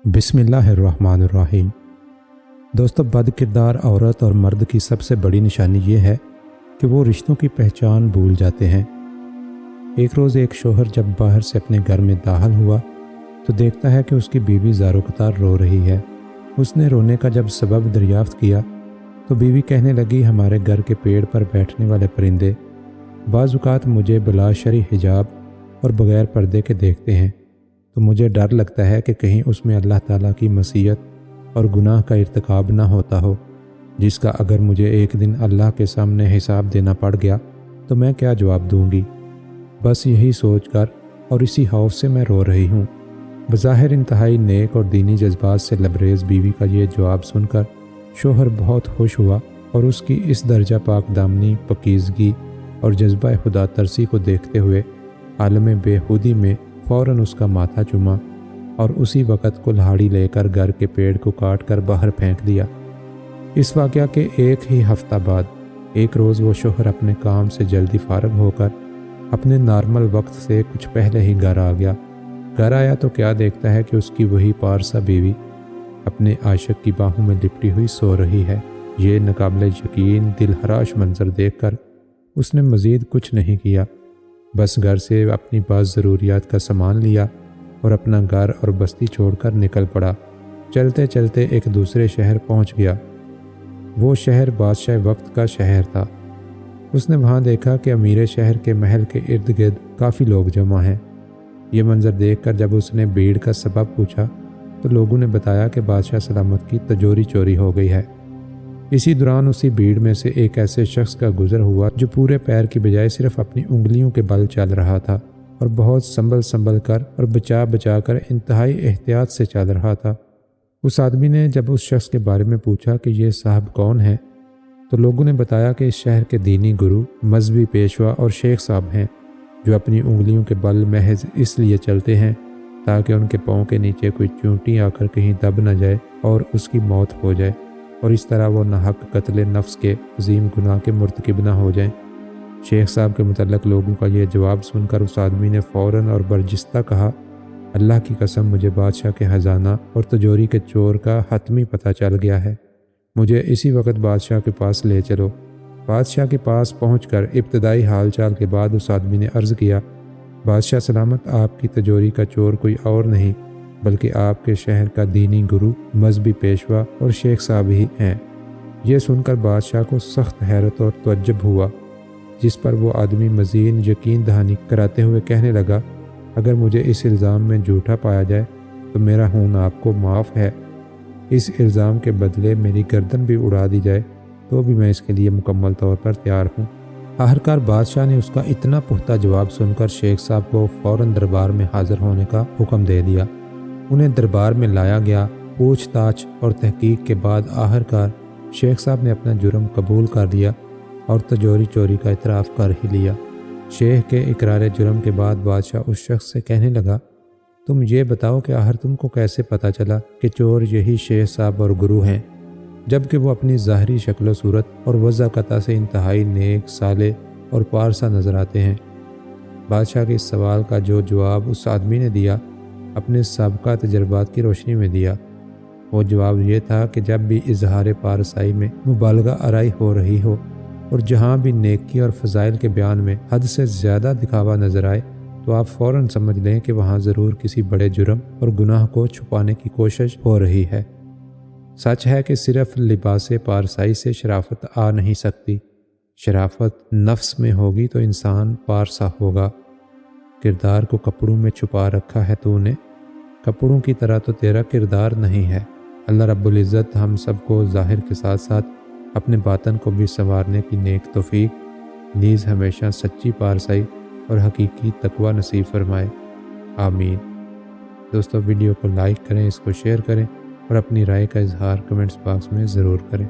बिस्मिल्लाहिर्रहमानिर्रहीम। दोस्तों, बद किरदार औरत और मर्द की सबसे बड़ी निशानी ये है कि वो रिश्तों की पहचान भूल जाते हैं। एक रोज़ एक शोहर जब बाहर से अपने घर में दाखिल हुआ तो देखता है कि उसकी बीवी ज़ारो कतार रो रही है। उसने रोने का जब सबब दरियाफ्त किया तो बीवी कहने लगी, हमारे घर के पेड़ पर बैठने वाले परिंदे बाज़ औक़ात मुझे बिला शरई हिजाब और बग़ैर पर्दे के देखते हैं, तो मुझे डर लगता है कि कहीं उसमें अल्लाह ताला की मसीयत और गुनाह का इर्तिकाब ना होता हो, जिसका अगर मुझे एक दिन अल्लाह के सामने हिसाब देना पड़ गया तो मैं क्या जवाब दूंगी। बस यही सोचकर और इसी खौफ से मैं रो रही हूँ। बज़ाहिर इंतहाई नेक और दीनी जज्बात से लबरेज़ बीवी का ये जवाब सुनकर शोहर बहुत खुश हुआ और उसकी इस दर्जा पाक दामनी, पकीज़गी और जज्बा खुदा तरसी को देखते हुए आलम बेखुदी में फ़ौरन उसका माथा चूमा और उसी वक़्त कुल्हाड़ी लेकर घर के पेड़ को काट कर बाहर फेंक दिया। इस वाक़या के एक ही हफ्ता बाद एक रोज़ वो शोहर अपने काम से जल्दी फारग होकर अपने नॉर्मल वक्त से कुछ पहले ही घर आ गया। घर आया तो क्या देखता है कि उसकी वही पारसा बीवी अपने आशिक की बाहों में लिपटी हुई सो रही है। ये नाकाबिले यकीन दिलहराश मंजर देखकर उसने मज़ीद कुछ नहीं किया, बस घर से अपनी बाज़ ज़रूरियात का सामान लिया और अपना घर और बस्ती छोड़कर निकल पड़ा। चलते चलते एक दूसरे शहर पहुंच गया। वो शहर बादशाह वक्त का शहर था। उसने वहां देखा कि अमीर शहर के महल के इर्द गिर्द काफ़ी लोग जमा हैं। ये मंजर देखकर जब उसने भीड़ का सबब पूछा तो लोगों ने बताया कि बादशाह सलामत की तिजोरी चोरी हो गई है। इसी दौरान उसी भीड़ में से एक ऐसे शख्स का गुजर हुआ जो पूरे पैर की बजाय सिर्फ अपनी उंगलियों के बल चल रहा था और बहुत संभल कर और बचा कर इंतहाई एहतियात से चल रहा था। उस आदमी ने जब उस शख्स के बारे में पूछा कि ये साहब कौन है, तो लोगों ने बताया कि इस शहर के दीनी गुरु, मजहबी पेशवा और शेख साहब हैं, जो अपनी उंगलियों के बल महज इसलिए चलते हैं ताकि उनके पाँव के नीचे कोई चूंटी आकर कहीं दब न जाए और उसकी मौत हो जाए और इस तरह वो नाहक कत्ल नफ्स के अजीम गुनाह के मुर्तकिब न हो जाएं। शेख साहब के मुतल्लक लोगों का ये जवाब सुनकर उस आदमी ने फ़ौरन और बर्जिस्ता कहा, अल्लाह की कसम, मुझे बादशाह के ख़जाना और तिजोरी के चोर का हतमी पता चल गया है। मुझे इसी वक्त बादशाह के पास ले चलो। बादशाह के पास पहुंचकर इब्तदाई हाल चाल के बाद उस आदमी ने अर्ज़ किया, बादशाह सलामत, आपकी तिजोरी का चोर कोई और नहीं बल्कि आपके शहर का दीनी गुरु, मजहबी पेशवा और शेख साहब ही हैं। यह सुनकर बादशाह को सख्त हैरत और तअज्जुब हुआ, जिस पर वो आदमी मज़ीद यकीन दहानी कराते हुए कहने लगा, अगर मुझे इस इल्ज़ाम में झूठा पाया जाए तो मेरा खून आपको माफ़ है। इस इल्ज़ाम के बदले मेरी गर्दन भी उड़ा दी जाए तो भी मैं इसके लिए मुकम्मल तौर पर तैयार हूँ। आखिरकार बादशाह ने उसका इतना पुख्ता जवाब सुनकर शेख साहब को फ़ौरन दरबार में हाज़िर होने का हुक्म दे दिया। उन्हें दरबार में लाया गया। पूछताछ और तहकीक के बाद आखिरकार शेख साहब ने अपना जुर्म कबूल कर लिया और तिजोरी चोरी का इतराफ़ कर ही लिया। शेख के इकरार जुर्म के बाद बादशाह उस शख्स से कहने लगा, तुम ये बताओ कि आखिर तुमको कैसे पता चला कि चोर यही शेख साहब और गुरु हैं, जबकि वो अपनी ज़ाहरी शक्ल सूरत और वज़ाकता से इंतहाई नेक, साले और पारसा नज़र आते हैं। बादशाह के इस सवाल का जो जवाब उस आदमी ने दिया अपने साबका तजर्बात की रोशनी में दिया। वो जवाब ये था कि जब भी इजहार पारसाई में मुबालगा आराई हो रही हो और जहाँ भी नेकी और फ़ज़ाइल के बयान में हद से ज़्यादा दिखावा नज़र आए तो आप फ़ौरन समझ लें कि वहाँ ज़रूर किसी बड़े जुर्म और गुनाह को छुपाने की कोशिश हो रही है। सच है कि सिर्फ लिबास पारसाई से शराफत आ नहीं सकती। शराफत नफ्स में होगी तो इंसान पारसा होगा। किरदार को कपड़ों में छुपा रखा है तूने, कपड़ों की तरह तो तेरा किरदार नहीं है। अल्लाह रब्बुल इज़्ज़त हम सबको ज़ाहिर के साथ साथ अपने बातन को भी संवारने की नेक तौफीक नीज़ हमेशा सच्ची पारसाई और हकीकी तकवा नसीब फरमाए। आमीन। दोस्तों, वीडियो को लाइक करें, इसको शेयर करें और अपनी राय का इजहार कमेंट्स बॉक्स में ज़रूर करें।